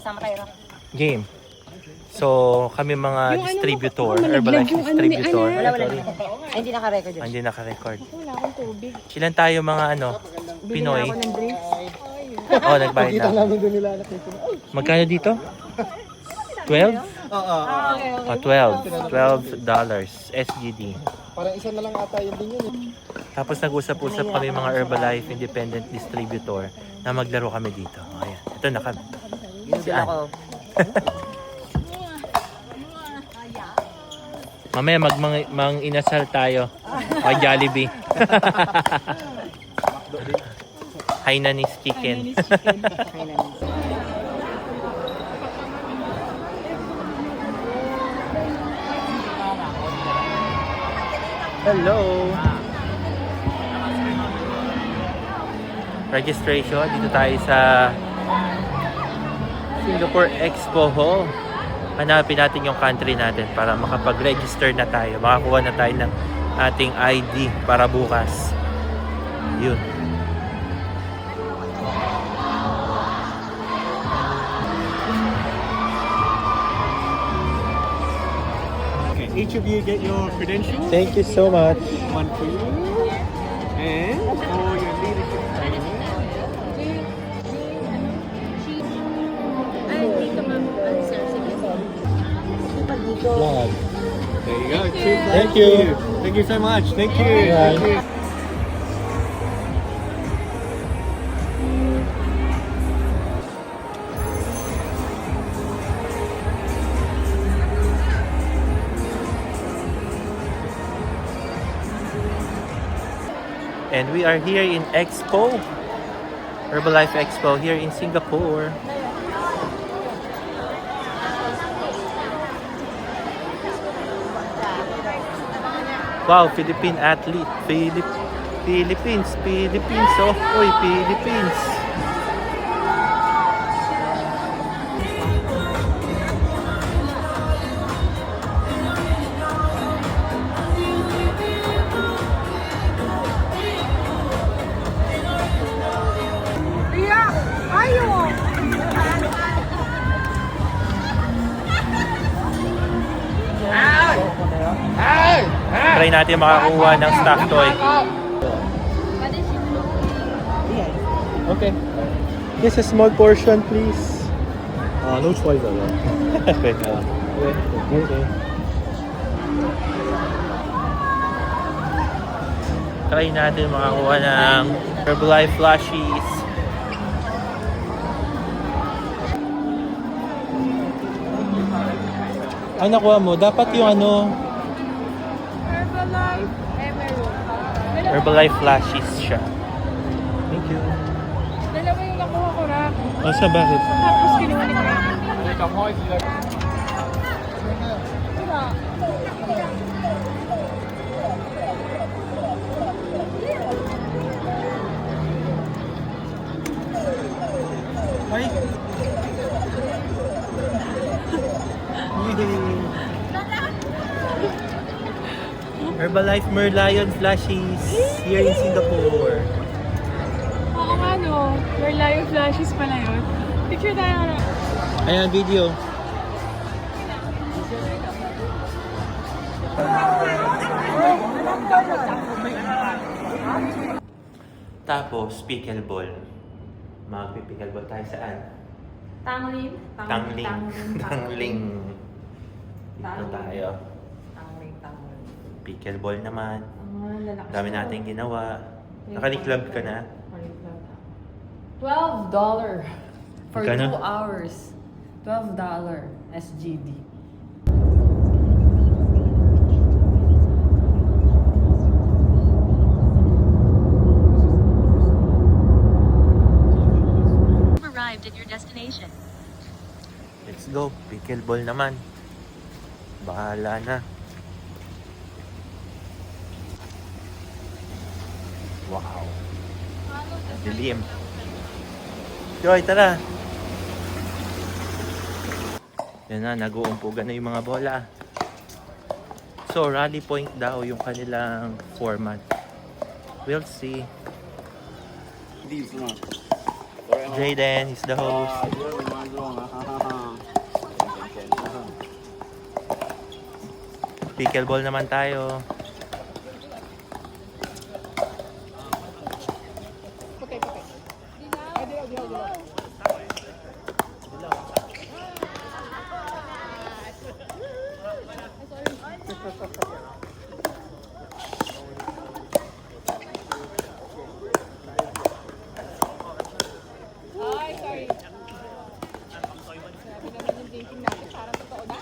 Sama tayo, Rock. Game. So, kami mga distributor, Herbalife distributor. Wala. Ay, hindi naka-record yun. Hindi naka-record. Wala akong tubig. Silan tayo mga Pinoy. Bili na ako ng drinks. Oh, nagbayad na. namin doon nila nakita. Magkano dito? 12? Oo. Oh, $12 SGD. Parang isa na lang ata yun din yun. Tapos nag-usap-usap kami mga Herbalife independent distributor na maglaro kami dito. Oh, ayan. Ito na kami. Si Ann. Ako. Mamaya mang-inasal tayo. Kay Jollibee. Hainanese chicken. Hello. Registration. Dito tayo sa Singapore Expo Hall. Hanapin natin yung country natin para makapag-register na tayo. Makakuha na tayo ng ating ID para bukas. Yun. Okay, each of you get your credentials. Thank you so much. One for you. And for your leadership training. Ay, dito ma'am. Sir, sige. Vlog. There you go. Cheers. Thank you. Thank you so much. Thank you. Bye. Thank you. And we are here in Expo. Herbalife Expo here in Singapore. Wow, Philippine athlete. Philippines. Oh, uy, Philippines. Try natin makakuha ng stock toy. Okay. Just a small portion, please. No choice. Okay. Okay. Try natin makakuha ng Herbalife plushies. Ay, nakuha mo. Dapat yung Herbalife Emerald. Herbalife plushies siya. Thank you. Dalawa yung nakuha ko, Rock. Asa, bakit? Tapos kinuha ni Rock. Ay! Herbalife Merlion plushies here in Singapore. Oo nga, no. We're live flashes pala yun. Picture tayo, Rock. Ayan, video. Tapos, pickleball. Magpipickleball tayo saan? Tangling. Tangling. Dito tayo. Tangling. Pickleball naman. Lalakas. Dami natin ginawa. Nakaliklab ka na? $12 for Magkano? 2 hours. $12 SGD. Arrived at your destination. Let's go. Pickleball naman. Bahala na. Wow. Dilim. Joy, tara. Yan na, nag-uumpugan na yung mga bola. So, rally point daw yung kanilang format. We'll see. Jaden, he's the host. Pickleball naman tayo. Ay, sorry. Sabi naman yung thinking natin, parang totoo na.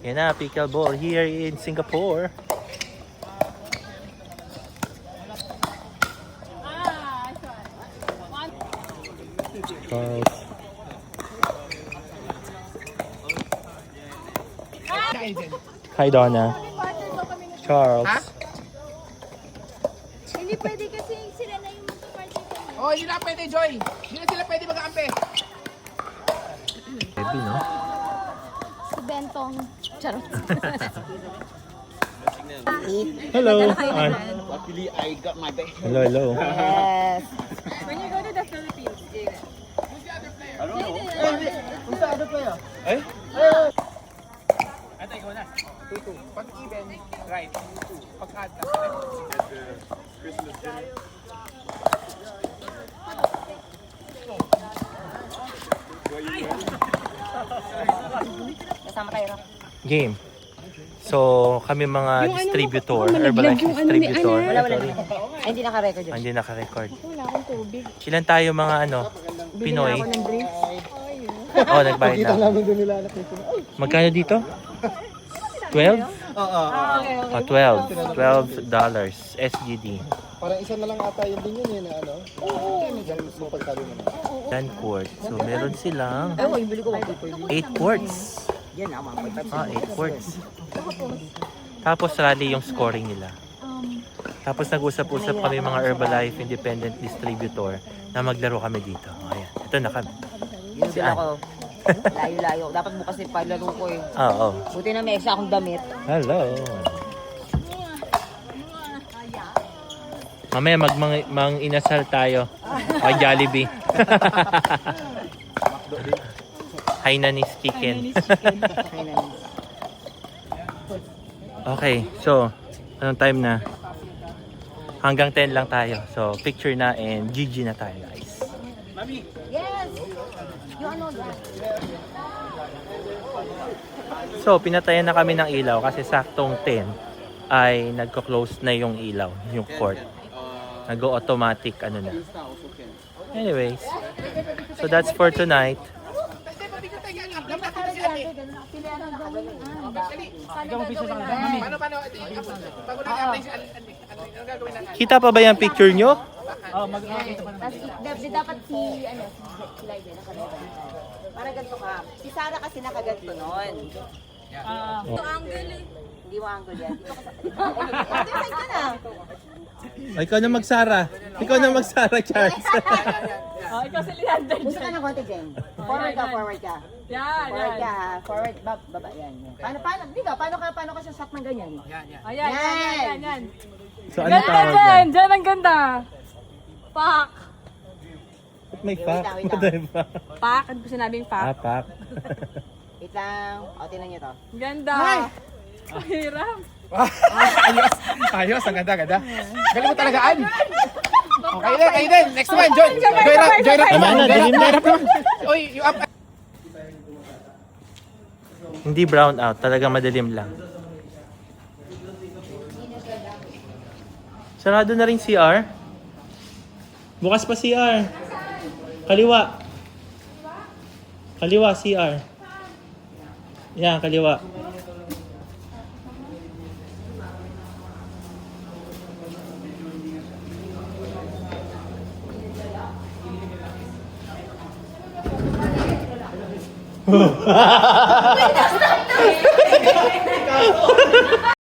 Yan na, pickleball here in Singapore. Charles. Hi, Donna. Charles. Hindi pwede kasi sila na yung magpa-party. Oh, hindi na pwede, Joy. Hindi na sila pwede mag-aampe. Heavy, no? Si Bentong. Charot. Hello. Aunt. Luckily, I got my bag. Hello, hello. Yes. When you go to the Philippines, Ay? Pag even, right. Pag add na. Kasama tayo, Rock. Game. So, kami mga distributor, Herbalife distributor. Wala. Sorry. Ay, hindi naka-record yun. Hindi naka-record. wala akong tubig. Ilan tayo mga Bili Pinoy? na ako ng drinks. Oh, nagbayad na. Magkano dito? 12? Oh, $12 SGD. Parang isa na lang ata yun din yun na ano. Pagkali mo na. 10 quarts. So, meron silang Ay, yung bili ko 1 8 quarts. Yan, mga 8 quarts. Tapos rally yung scoring nila. Tapos nag-usap-usap kami mga Herbalife independent distributor na maglaro kami dito. Ayan. Ito na kami. Yun din ako. Layo-layo. Dapat bukas yung paglaro ko eh. Oo. Buti na may extra akong damit. Hello. Mamaya mang-inasal tayo. O Jollibee. Hainanese chicken. Ay, nanis. Okay, so anong time na? Hanggang 10 lang tayo. So picture na and GG na tayo, guys. Yes! Yung ano dyan? So pinatayan na kami ng ilaw kasi saktong 10 ay nagko-close na yung ilaw, yung court. Nag-automatic ano na. Anyways, so that's for tonight. Kita pa ba yung picture nyo? Tapos dapat si Lydia nakalagay. Para ganito ka. Si Sarah kasi nakaganto nun. Ito angle eh. Hindi mo angle yan. Dito ka sa... Dito side ka na. Ay, ikaw na magsara. Ikaw na magsara, Charles. Oh, ikaw si Leander. Gusto ka ng konti, Jen. Forward ka, forward ka. Yan, Forward yan. ka, ha. Forward, baba, yan. Paano ka sasat ng ganyan? Ayan, yan. So, ano Ganda tawag dyan! yan? Dyan ang ganda! Pak! May pack. Wait lang. Diba? Pak? Ano ba sinabing pak? Pack. Wait lang. O, tinan nyo to. Ganda! Ang hirap! Ayos, ang ganda. Galing mo talaga, Ann. Okay din, kayo din. Next one, Joy. Joy rap Tama na, dilim na. Oy, you up. Hindi brown out. Talagang madilim lang. Sarado na rin CR. Bukas pa CR. Kaliwa. Kaliwa, CR. Yan, kaliwa.